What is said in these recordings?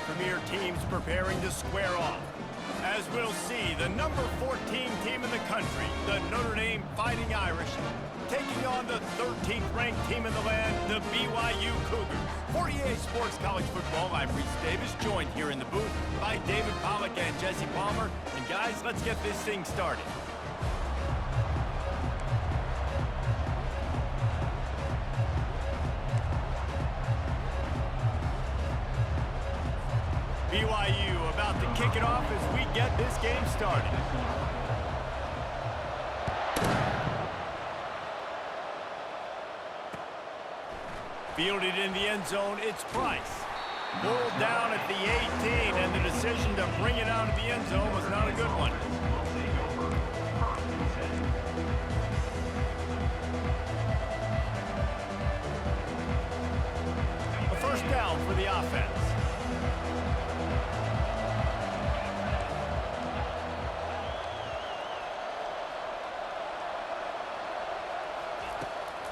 premier teams preparing to square off. As we'll see, the number 14 team in the country, the Notre Dame Fighting Irish, taking on the 13th ranked team in the land, the BYU Cougars. For EA Sports College Football, I'm Reese Davis, joined here in the booth by David Pollack and Jesse Palmer. And guys, let's get this thing started. BYU about to kick it off as we get this game started. Fielded in the end zone, it's Price. Pulled down at the 18, and the decision to bring it out of the end zone was not a good one. A first down for the offense.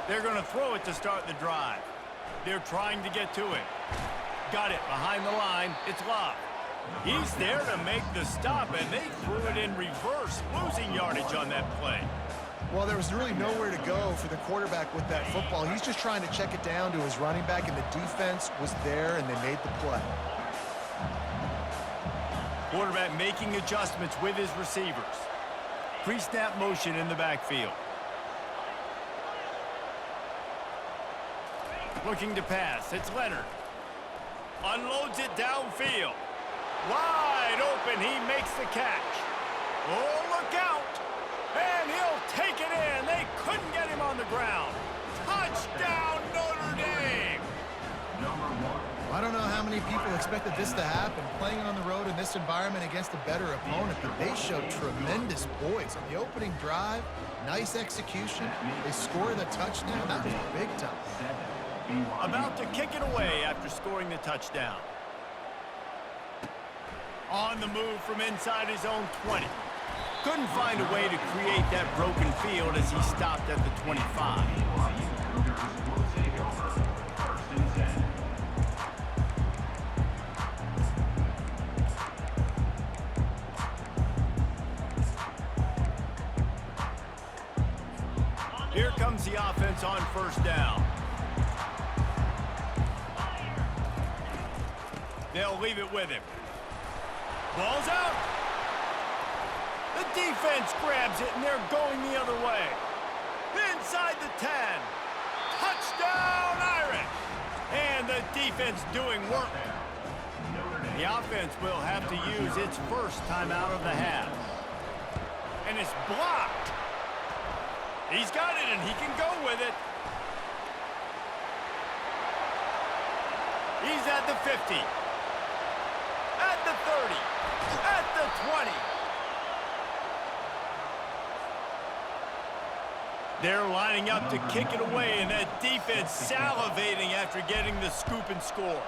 They're going to throw it to start the drive. They're trying to get to it. Got it behind the line. It's Love. He's there to make the stop, and they threw it in reverse, losing yardage on that play. Well, there was really nowhere to go for the quarterback with that football. He's just trying to check it down to his running back, and the defense was there, and they made the play. Quarterback making adjustments with his receivers. Pre-snap motion in the backfield. Looking to pass. It's Leonard. Unloads it downfield. Wide open. He makes the catch. Oh, look out. And he'll take it in. They couldn't get him on the ground. Touchdown, Notre Dame. I don't know how many people expected this to happen. Playing on the road in this environment against a better opponent, but they showed tremendous poise. On the opening drive, nice execution. They score the touchdown. That was big time. About to kick it away after scoring the touchdown. On the move from inside his own 20. Couldn't find a way to create that broken field as he stopped at the 25. Here comes the offense on first down. They'll leave it with him. Ball's out. The defense grabs it, and they're going the other way. Inside the 10. Touchdown, Irish. And the defense doing work. The offense will have to use its first timeout of the half. And it's blocked. He's got it, and he can go with it. He's at the 50. At the 30, at the 20. They're lining up to kick it away, and that defense salivating after getting the scoop and score.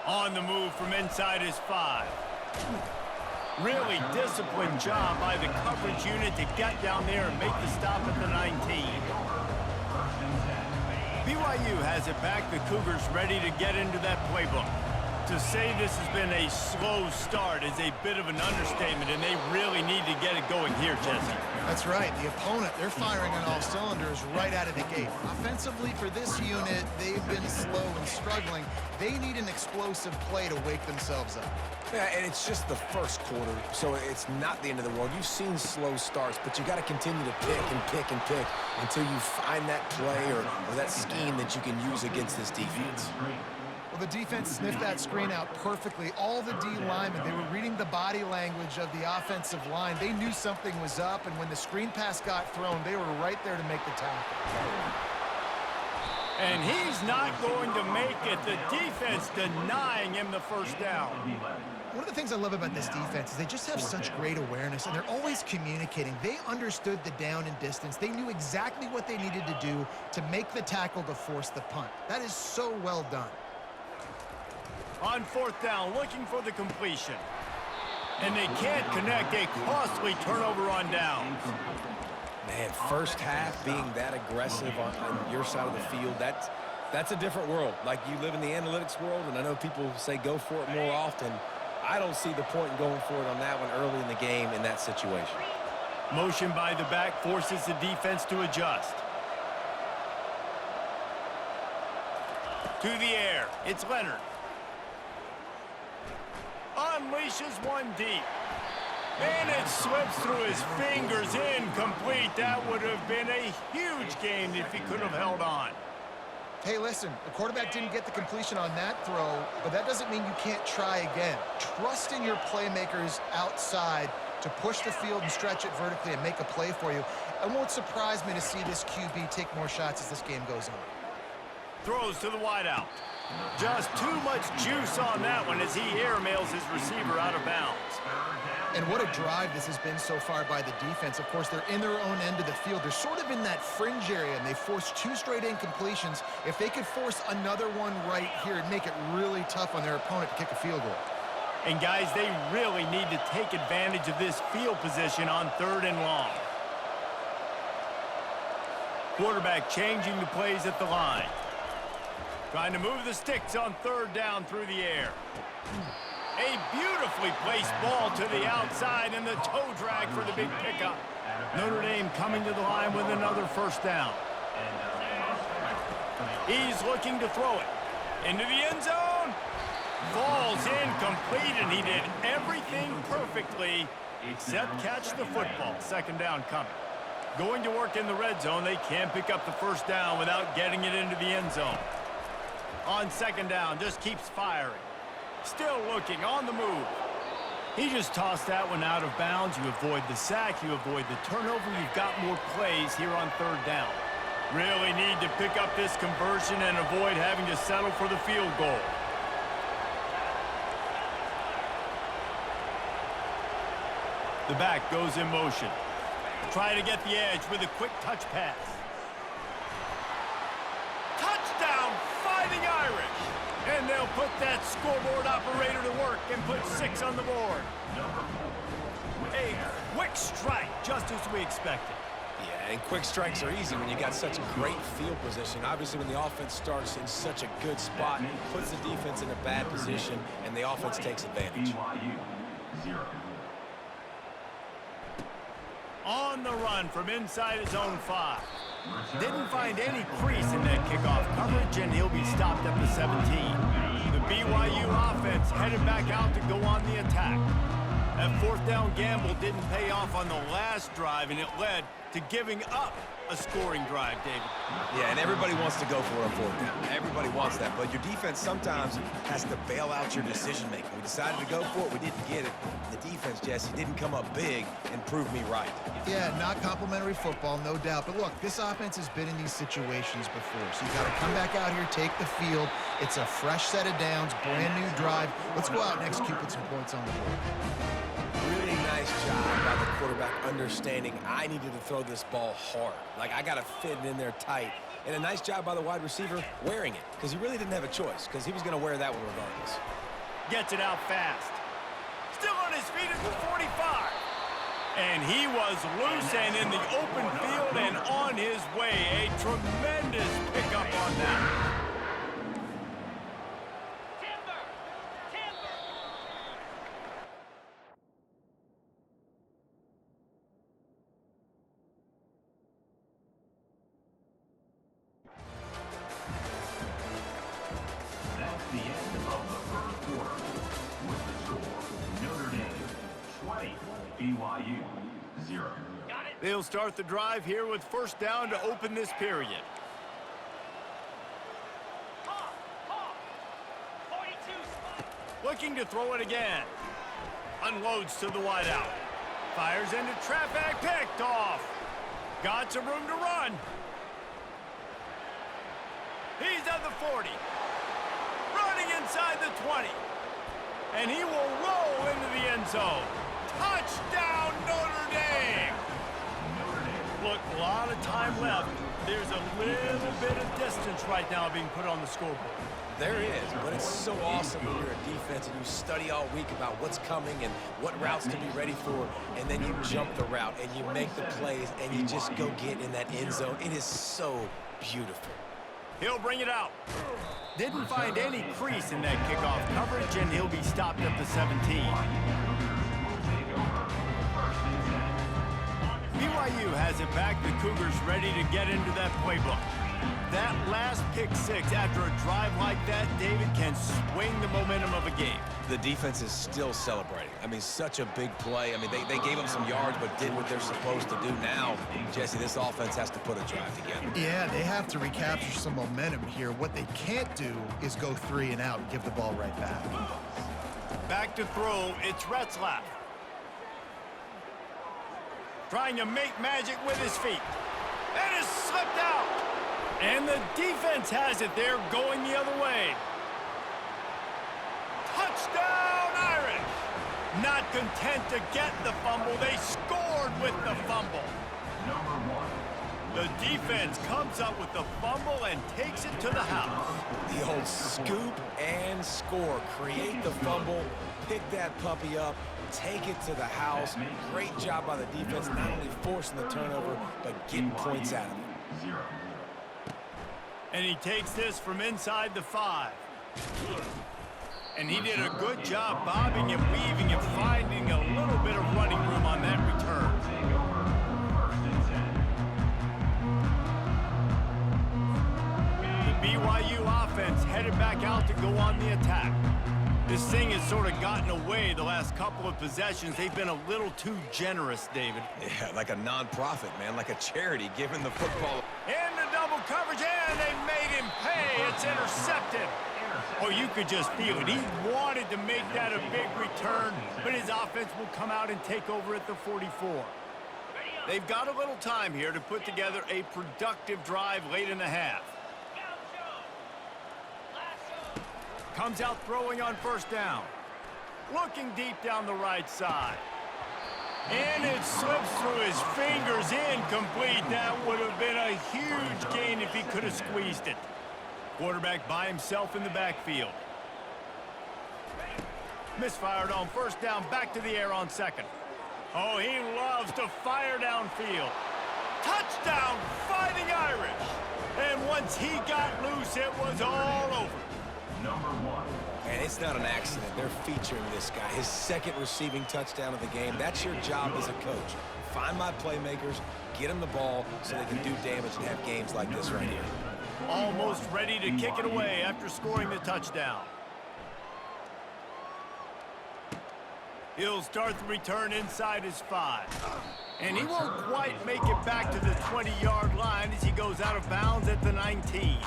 On the move from inside his 5. Really disciplined job by the coverage unit to get down there and make the stop at the 19. BYU has it back. The Cougars ready to get into that playbook. To say this has been a slow start is a bit of an understatement, and they really need to get it going here, Jesse. That's right. The opponent, they're firing on all cylinders right out of the gate. Offensively, for this unit, they've been slow and struggling. They need an explosive play to wake themselves up. Yeah, and it's just the first quarter, so it's not the end of the world. You've seen slow starts, but you got to continue to pick and pick and pick until you find that play or that scheme that you can use against this defense. Well, the defense sniffed that screen out perfectly. All the D linemen, they were reading the body language of the offensive line. They knew something was up, and when the screen pass got thrown, they were right there to make the tackle. And he's not going to make it. The defense denying him the first down. One of the things I love about this defense is they just have such great awareness, and they're always communicating. They understood the down and distance. They knew exactly what they needed to do to make the tackle to force the punt. That is so well done. On fourth down, looking for the completion. And they can't connect. A costly turnover on downs. Man, first half being that aggressive on your side of the field, that's That's a different world. Like, you live in the analytics world, and I know people say go for it more often. I don't see the point in going for it on that one early in the game in that situation. Motion by the back forces the defense to adjust. To the air. It's Leonard. Unleashes one deep. And it slips through his fingers. Incomplete. That would have been a huge gain if he could have held on. Hey, listen, the quarterback didn't get the completion on that throw, but that doesn't mean you can't try again. Trust in your playmakers outside to push the field and stretch it vertically and make a play for you. It won't surprise me to see this QB take more shots as this game goes on. Throws to the wideout. Just too much juice on that one as he airmails his receiver out of bounds. And what a drive this has been so far by the defense. Of course, they're in their own end of the field. They're sort of in that fringe area, and they forced 2 straight incompletions. If they could force another one right here, it'd make it really tough on their opponent to kick a field goal. And, guys, they really need to take advantage of this field position on 3rd and long. Quarterback changing the plays at the line. Trying to move the sticks on 3rd down through the air. A beautifully placed ball to the outside and the toe drag for the big pickup. Notre Dame coming to the line with another 1st down. He's looking to throw it. Into the end zone. Falls incomplete, and he did everything perfectly except catch the football. 2nd down coming. Going to work in the red zone. They can't pick up the 1st down without getting it into the end zone. On 2nd down, just keeps firing. Still looking, on the move. He just tossed that one out of bounds. You avoid the sack, you avoid the turnover. You've got more plays here on 3rd down. Really need to pick up this conversion and avoid having to settle for the field goal. The back goes in motion. Try to get the edge with a quick touch pass. Touchdown, Fighting Irish! And they'll put that scoreboard operator to work and put 6 on the board. A quick strike, just as we expected. Yeah, and quick strikes are easy when you got such great field position. Obviously, when the offense starts in such a good spot, puts the defense in a bad position, and the offense takes advantage. On the run from inside his own 5. Didn't find any crease in that kickoff coverage, and he'll be stopped at the 17. The BYU offense headed back out to go on the attack. That 4th down gamble didn't pay off on the last drive, and it led to giving up a scoring drive, David. Yeah, and everybody wants to go for it on 4th down. Everybody wants that, but your defense sometimes has to bail out your decision-making. We decided to go for it. We didn't get it. The defense, Jesse, didn't come up big and prove me right. Yeah, not complimentary football, no doubt. But look, this offense has been in these situations before. So you got to come back out here, take the field. It's a fresh set of downs, brand new drive. Let's go out and execute with some points on the board. Really nice job by the quarterback understanding I needed to throw this ball hard. Like, I got to fit it in there tight. And a nice job by the wide receiver wearing it, because he really didn't have a choice, because he was going to wear that one regardless. Gets it out fast. Still on his feet at the 45. And he was loose and in the open field and on his way. A tremendous pickup on that. That's the end of the 1st quarter. With the score, Notre Dame 20, BYU 0. They'll start the drive here with 1st down to open this period. Looking to throw it again. Unloads to the wideout. Fires into traffic, picked off. Got some room to run. He's at the 40. Running inside the 20. And he will roll into the end zone. Touchdown, Notre Dame! Look, a lot of time left. There's a little bit of distance right now being put on the scoreboard. There is, but it's so awesome when you're a defense and you study all week about what's coming and what routes to be ready for, and then you jump the route and you make the plays and you just go get in that end zone. It is so beautiful. He'll bring it out. Didn't find any crease in that kickoff coverage, and he'll be stopped at the 17. BYU has it back. The Cougars ready to get into that playbook. That last pick six after a drive like that, David, can swing the momentum of a game. The defense is still celebrating. I mean, such a big play. I mean, they gave them some yards but did what they're supposed to do. Now, Jesse, this offense has to put a drive together. Yeah, they have to recapture some momentum here. What they can't do is go 3 and out and give the ball right back. Back to throw, it's Retzlaff. Trying to make magic with his feet. And it's slipped out. And the defense has it. They're going the other way. Touchdown, Irish! Not content to get the fumble, they scored with the fumble. The defense comes up with the fumble and takes it to the house. The old scoop and score. Create the fumble, pick that puppy up, take it to the house. Great job by the defense, not only forcing the turnover, but getting points out of it. And he takes this from inside the 5. And he did a good job bobbing and weaving and finding a little bit of running room on that return. The BYU offense headed back out to go on the attack. This thing has sort of gotten away the last couple of possessions. They've been a little too generous, David. Yeah, like a non-profit, man, like a charity giving the football. In the double coverage, and they made him pay. It's intercepted. Oh, you could just feel it. He wanted to make that a big return, but his offense will come out and take over at the 44. They've got a little time here to put together a productive drive late in the half. Comes out throwing on first down. Looking deep down the right side. And it slips through his fingers, incomplete. That would have been a huge gain if he could have squeezed it. Quarterback by himself in the backfield. Misfired on first down, back to the air on second. Oh, he loves to fire downfield. Touchdown, Fighting Irish. And once he got loose, it was all over. And it's not an accident. They're featuring this guy. His second receiving touchdown of the game. That's your job as a coach. Find my playmakers, get them the ball so they can do damage and have games like this right here. Almost ready to kick it away after scoring the touchdown. He'll start the return inside his 5. And he won't quite make it back to the 20-yard line as he goes out of bounds at the 19.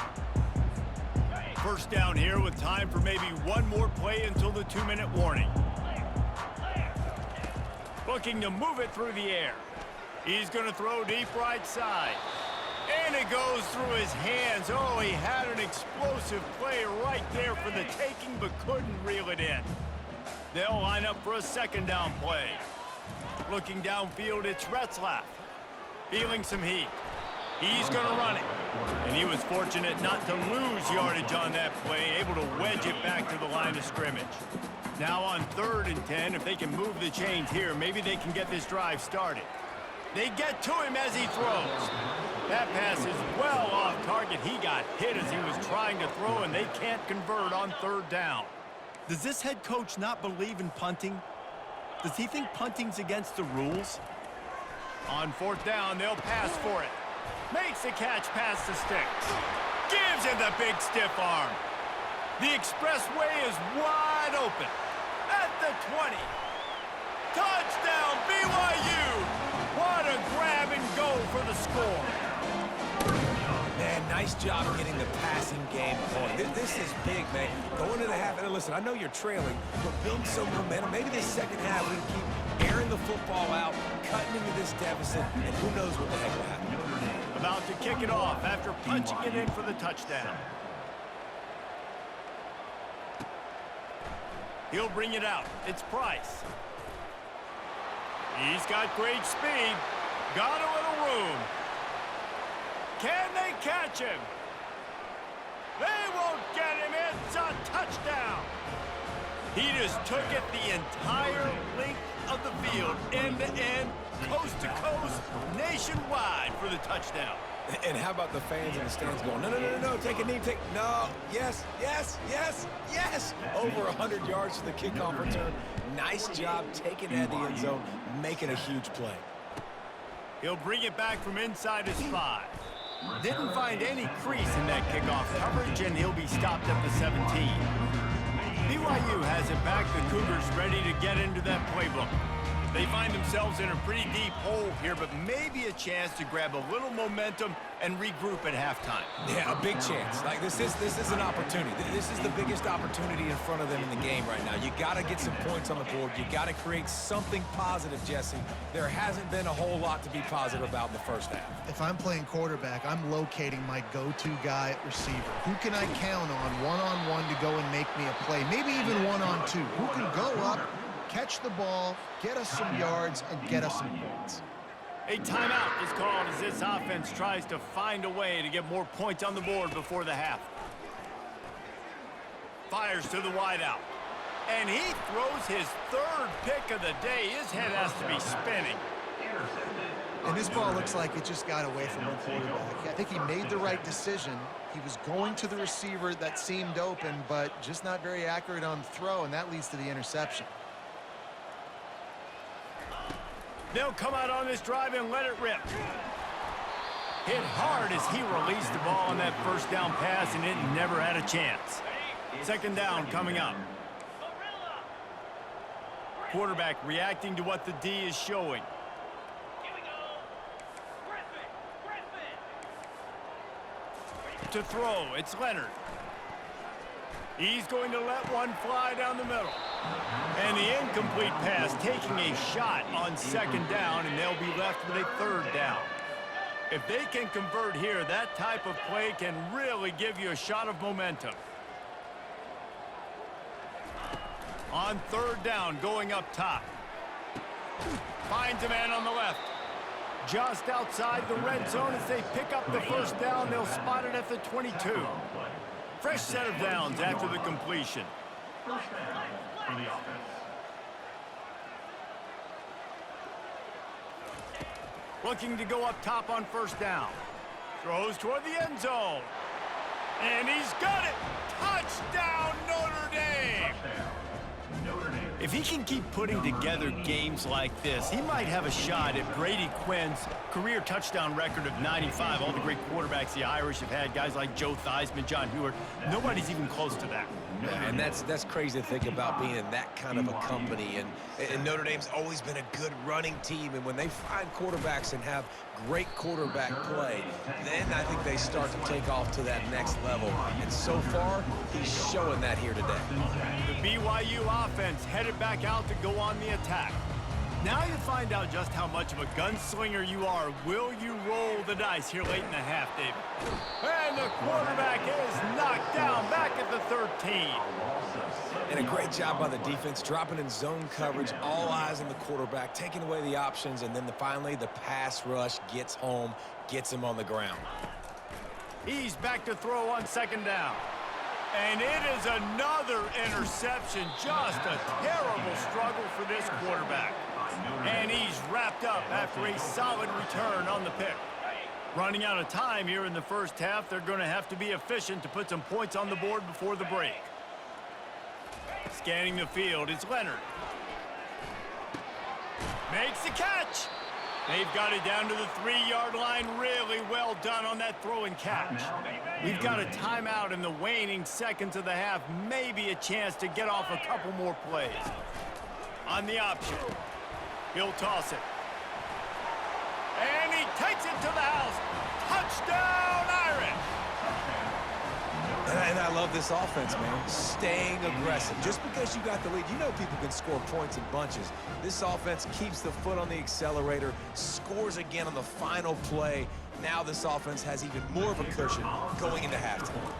First down here with time for maybe one more play until the 2-minute warning. Looking to move it through the air. He's going to throw deep right side. And it goes through his hands. Oh, he had an explosive play right there for the taking, but couldn't reel it in. They'll line up for a second down play. Looking downfield, it's Retzlaff. Feeling some heat. He's going to run it. And he was fortunate not to lose yardage on that play, able to wedge it back to the line of scrimmage. Now on 3rd and 10, if they can move the chains here, maybe they can get this drive started. They get to him as he throws. That pass is well off target. He got hit as he was trying to throw, and they can't convert on 3rd down. Does this head coach not believe in punting? Does he think punting's against the rules? On 4th down, they'll pass for it. Makes the catch past the sticks. Gives him the big stiff arm. The expressway is wide open. At the 20. Touchdown, BYU! What a grab and go for the score. Man, nice job getting the passing game going. This is big, man. Going to the half, and listen, I know you're trailing, but build some momentum. Maybe this second half we can keep airing the football out, cutting into this deficit, and who knows what the heck will happen. About to kick it off after punching it in for the touchdown. He'll bring it out. It's Price. He's got great speed. Got a little room. Can they catch him? They won't get him. It's a touchdown. He just took it the entire length of the field, end to end, coast to coast, nationwide for the touchdown. And how about the fans in the stands going, no, no, no, no, no, take a knee, no, yes, yes, yes, yes. Over 100 yards to the kickoff return. Nice job taking it at the end zone, making a huge play. He'll bring it back from inside his 5. Didn't find any crease in that kickoff coverage, and he'll be stopped at the 17. BYU has it back. The Cougars ready to get into that playbook. They find themselves in a pretty deep hole here, but maybe a chance to grab a little momentum and regroup at halftime. Yeah, a big chance. Like this is an opportunity. This is the biggest opportunity in front of them in the game right now. You got to get some points on the board. You got to create something positive, Jesse. There hasn't been a whole lot to be positive about in the first half. If I'm playing quarterback, I'm locating my go-to guy at receiver. Who can I count on one-on-one to go and make me a play? Maybe even one-on-two. Who can go up, catch the ball, get us some yards, and get us some points. A timeout is called as this offense tries to find a way to get more points on the board before the half. Fires to the wideout. And he throws his 3rd pick of the day. His head has to be spinning. And this ball looks like it just got away from our quarterback. I think he made the right decision. He was going to the receiver that seemed open, but just not very accurate on the throw, and that leads to the interception. They'll come out on this drive and let it rip. Hit hard as he released the ball on that first down pass, and it never had a chance. 2nd down coming up. Quarterback reacting to what the D is showing. To throw, it's Leonard. He's going to let one fly down the middle. And the incomplete pass taking a shot on 2nd down, and they'll be left with a 3rd down. If they can convert here, that type of play can really give you a shot of momentum. On 3rd down, going up top. Finds a man on the left. Just outside the red zone as they pick up the 1st down. They'll spot it at the 22. Fresh set of downs after the completion. First down for the offense. Looking to go up top on 1st down. Throws toward the end zone. And he's got it. Touchdown, Notre Dame. Notre Dame. If he can keep putting together games like this, he might have a shot at Brady Quinn's career touchdown record of 95. All the great quarterbacks the Irish have had, guys like Joe Theismann, John Hewart, nobody's even close to that. Yeah, and that's crazy to think about being in that kind of a company. And Notre Dame's always been a good running team. And when they find quarterbacks and have great quarterback play, then I think they start to take off to that next level. And so far, he's showing that here today. The BYU offense headed back out to go on the attack. Now you find out just how much of a gunslinger you are. Will you roll the dice here late in the half, David? And the quarterback is knocked down back at the 13. And a great job by the defense, dropping in zone coverage, all eyes on the quarterback, taking away the options, and then finally the pass rush gets home, gets him on the ground. He's back to throw on 2nd down. And it is another interception. Just a terrible struggle for this quarterback. And he's wrapped up after a solid return on the pick. Running out of time here in the 1st half, they're going to have to be efficient to put some points on the board before the break. Scanning the field, it's Leonard. Makes the catch. They've got it down to the 3-yard line. Really well done on that throw and catch. We've got a timeout in the waning seconds of the half. Maybe a chance to get off a couple more plays. On the option, he'll toss it. And he takes it to the house. Touchdown, Irish! And I love this offense, man. Staying aggressive. Just because you got the lead, you know people can score points in bunches. This offense keeps the foot on the accelerator, scores again on the final play. Now this offense has even more of a cushion going into halftime.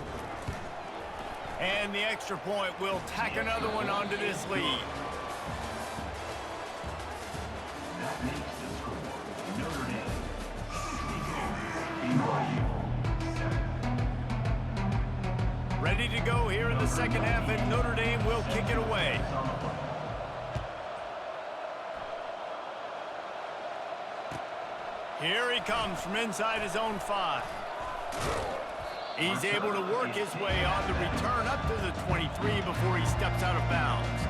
And the extra point will tack another one onto this lead. That makes the score Notre Dame 62, BYU 7. Ready to go here in the 2nd half, and Notre Dame will kick it away. Here he comes from inside his own 5. He's able to work his way on the return up to the 23 before he steps out of bounds.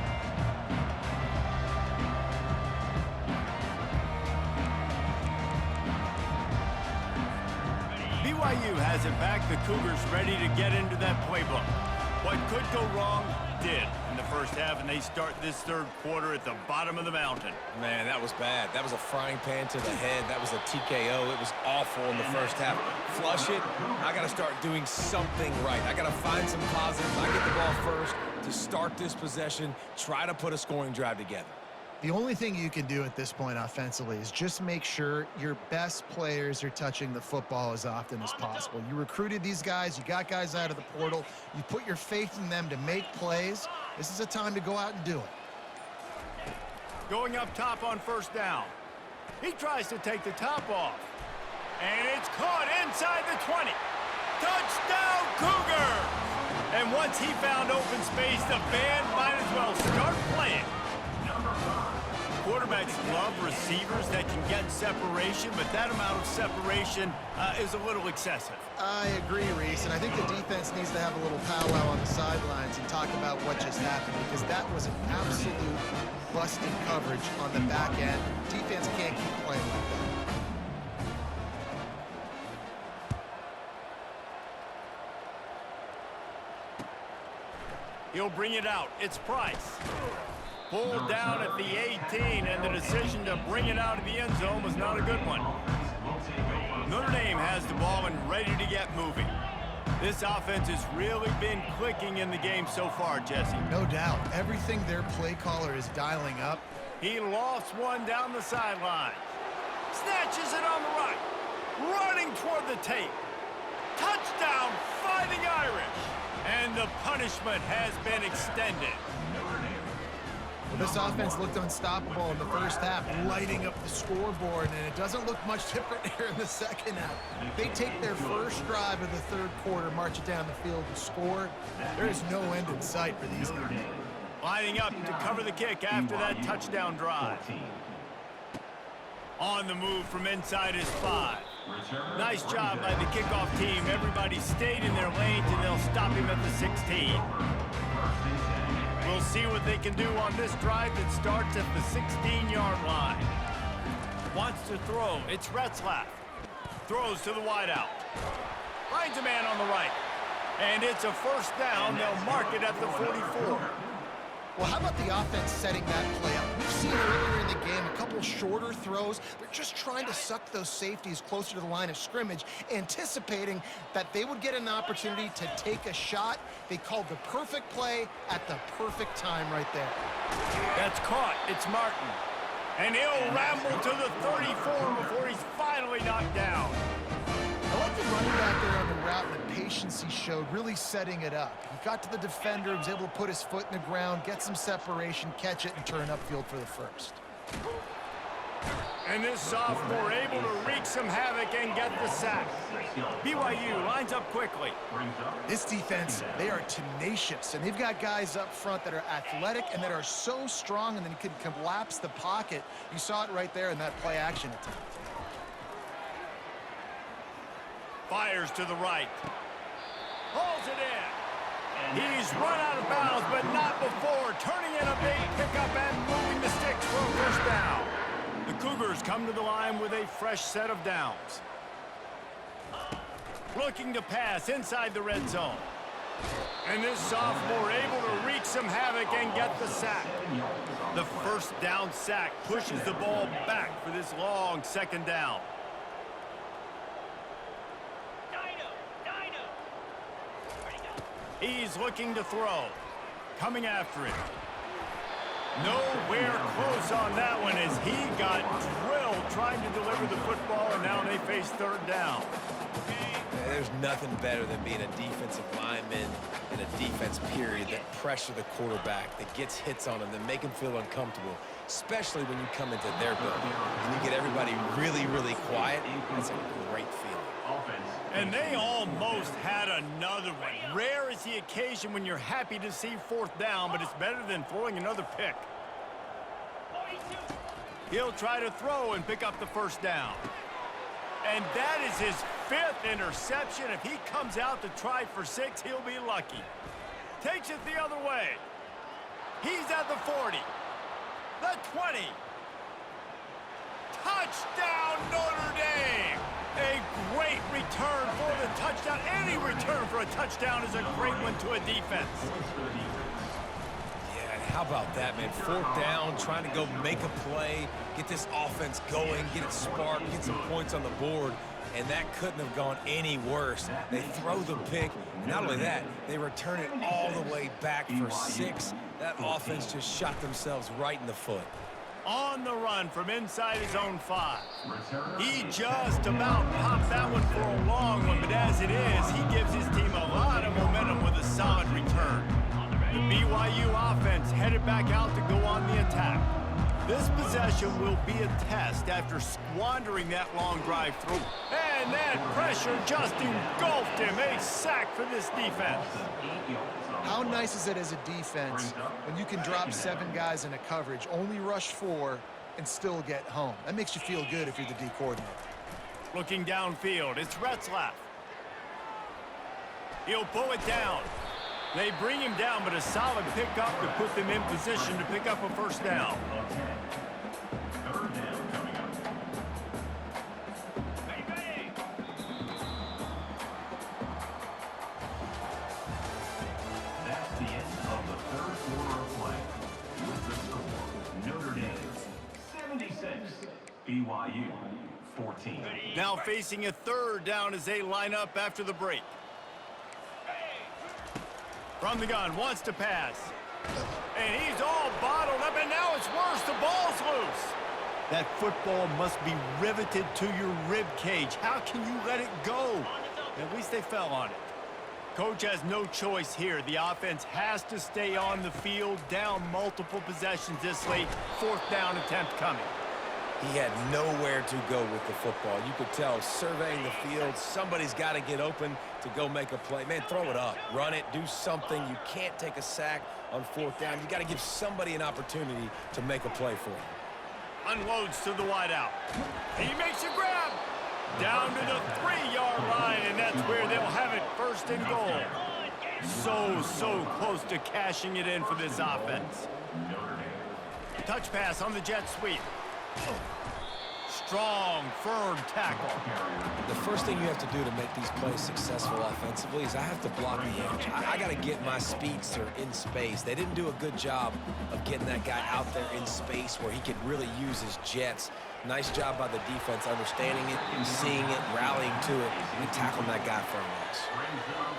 BYU has it back. The Cougars ready to get into that playbook. What could go wrong did in the first half, and they start this third quarter at the bottom of the mountain. Man, that was bad. That was a frying pan to the head. That was a TKO. It was awful in the first half. Flush it. I got to start doing something right. I got to find some positives. I get the ball first to start this possession, try to put a scoring drive together. The only thing you can do at this point offensively is just make sure your best players are touching the football as often as possible. You recruited these guys. You got guys out of the portal. You put your faith in them to make plays. This is a time to go out and do it. Going up top on first down. He tries to take the top off. And it's caught inside the 20. Touchdown, Cougars! And once he found open space, the band might as well start playing. Quarterbacks love receivers that can get separation, but that amount of separation is a little excessive. I agree, Reese, and I think the defense needs to have a little powwow on the sidelines and talk about what just happened, because that was an absolute busting coverage on the back end. Defense can't keep playing like that. He'll bring it out. It's Price. Pulled down at the 18, and the decision to bring it out of the end zone was not a good one. Notre Dame has the ball and ready to get moving. This offense has really been clicking in the game so far, Jesse. No doubt. Everything their play caller is dialing up. He lofts one down the sideline. Snatches it on the right. Running toward the tape. Touchdown, Fighting Irish. And the punishment has been extended. Well, this offense looked unstoppable in the first half, lighting up the scoreboard, and it doesn't look much different here in the second half. They take their first drive of the third quarter, march it down the field, and score. There is no end in sight for these guys. Lining up to cover the kick after that touchdown drive. On the move from inside his 5. Nice job by the kickoff team. Everybody stayed in their lanes, and they'll stop him at the 16. We'll see what they can do on this drive that starts at the 16-yard line. Wants to throw. It's Retzlaff. Throws to the wideout. Finds a man on the right. And it's a first down. They'll mark it at the 44. Well, how about the offense setting that play up? We've seen earlier in the game a couple shorter throws. They're just trying to suck those safeties closer to the line of scrimmage, anticipating that they would get an opportunity to take a shot. They called the perfect play at the perfect time right there. That's caught. It's Martin. And he'll ramble to the 34 before he's finally knocked down. I like the running back there on the route and the patience he showed, really setting it up. He got to the defender, was able to put his foot in the ground, get some separation, catch it, and turn upfield for the first. And this sophomore able to wreak some havoc and get the sack. BYU lines up quickly. This defense, they are tenacious, and they've got guys up front that are athletic and that are so strong and then can collapse the pocket. You saw it right there in that play-action attempt. Fires to the right. Hauls it in. He's run out of bounds, but not before. Turning in a big pickup and moving the sticks for a first down. The Cougars come to the line with a fresh set of downs. Looking to pass inside the red zone. And this sophomore able to wreak some havoc and get the sack. The first down sack pushes the ball back for this long second down. He's looking to throw. Coming after it. Nowhere close on that one as he got drilled trying to deliver the football, and now they face third down. There's nothing better than being a defensive lineman in a defense period that pressure the quarterback, that gets hits on him, that make him feel uncomfortable, especially when you come into their building and you get everybody really, really quiet. That's a great feeling. And they almost had another one. Rare is the occasion when you're happy to see fourth down, but it's better than throwing another pick. He'll try to throw and pick up the first down. And that is his 5th interception. If he comes out to try for 6, he'll be lucky. Takes it the other way. He's at the 40. The 20. Touchdown, Notre Dame! A great return for the touchdown. Any return for a touchdown is a great one to a defense. Yeah, and how about that, man? 4th down, trying to go make a play, get this offense going, get it sparked, get some points on the board, and that couldn't have gone any worse. They throw the pick, and not only that, they return it all the way back for 6. That offense just shot themselves right in the foot. On the run from inside his own 5. He just about popped that one for a long one, but as it is, he gives his team a lot of momentum with a solid return. The BYU offense headed back out to go on the attack. This possession will be a test after squandering that long drive through. And that pressure just engulfed him. A sack for this defense. How nice is it as a defense when you can drop 7 guys in a coverage, only rush 4, and still get home? That makes you feel good if you're the D coordinator. Looking downfield, it's Retzlaff. He'll pull it down. They bring him down, but a solid pickup to put them in position to pick up a 1st down. 3rd down coming up. That's the end of the 3rd quarter of play. With the score, Notre Dame 76, BYU 14. Now facing a 3rd down as they line up after the break. From the gun, wants to pass. And he's all bottled up, and now it's worse. The ball's loose. That football must be riveted to your rib cage. How can you let it go? At least they fell on it. Coach has no choice here. The offense has to stay on the field, down multiple possessions this late. 4th down attempt coming. He had nowhere to go with the football. You could tell, surveying the field, somebody's got to get open to go make a play. Man, throw it up, run it, do something. You can't take a sack on 4th down. You got to give somebody an opportunity to make a play for him. Unloads to the wideout. He makes a grab. Down to the 3-yard line, and that's where they'll have it 1st and goal. So close to cashing it in for this offense. Touch pass on the jet sweep. Strong, firm tackle. The first thing you have to do to make these plays successful offensively is I have to block the edge. I got to get my speedster in space. They didn't do a good job of getting that guy out there in space where he could really use his jets. Nice job by the defense understanding it, seeing it, rallying to it, and tackling that guy for a loss.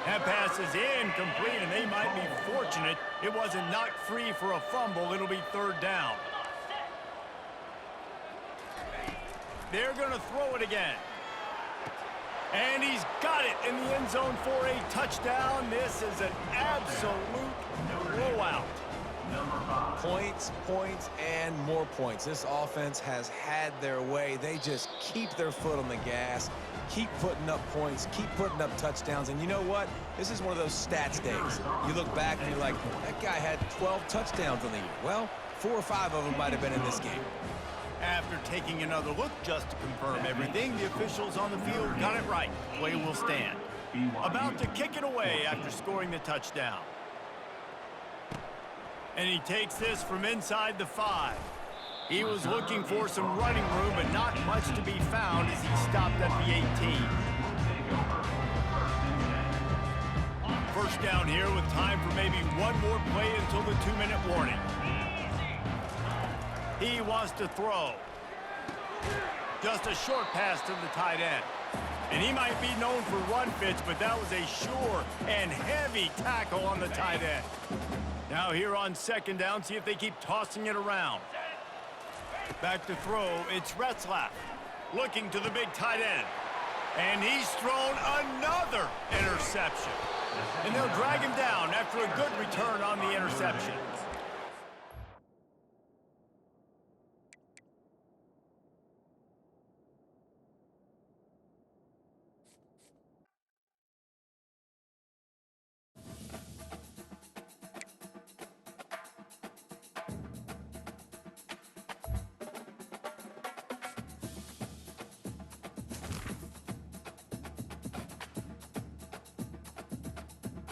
That pass is incomplete, and they might be fortunate it wasn't knocked free for a fumble. It'll be 3rd down. They're going to throw it again. And he's got it in the end zone for a touchdown. This is an absolute blowout. Points, points, and more points. This offense has had their way. They just keep their foot on the gas, keep putting up points, keep putting up touchdowns. And you know what? This is one of those stats days. You look back and you're like, that guy had 12 touchdowns on the year. Well, 4 or 5 of them might have been in this game. After taking another look just to confirm everything, the officials on the field got it right. Play will stand. About to kick it away after scoring the touchdown. And he takes this from inside the 5. He was looking for some running room, but not much to be found as he stopped at the 18. 1st down here with time for maybe one more play until the 2-minute warning. He wants to throw. Just a short pass to the tight end. And he might be known for run fits, but that was a sure and heavy tackle on the tight end. Now here on 2nd down, see if they keep tossing it around. Back to throw, it's Retzlaff. Looking to the big tight end. And he's thrown another interception. And they'll drag him down after a good return on the interception.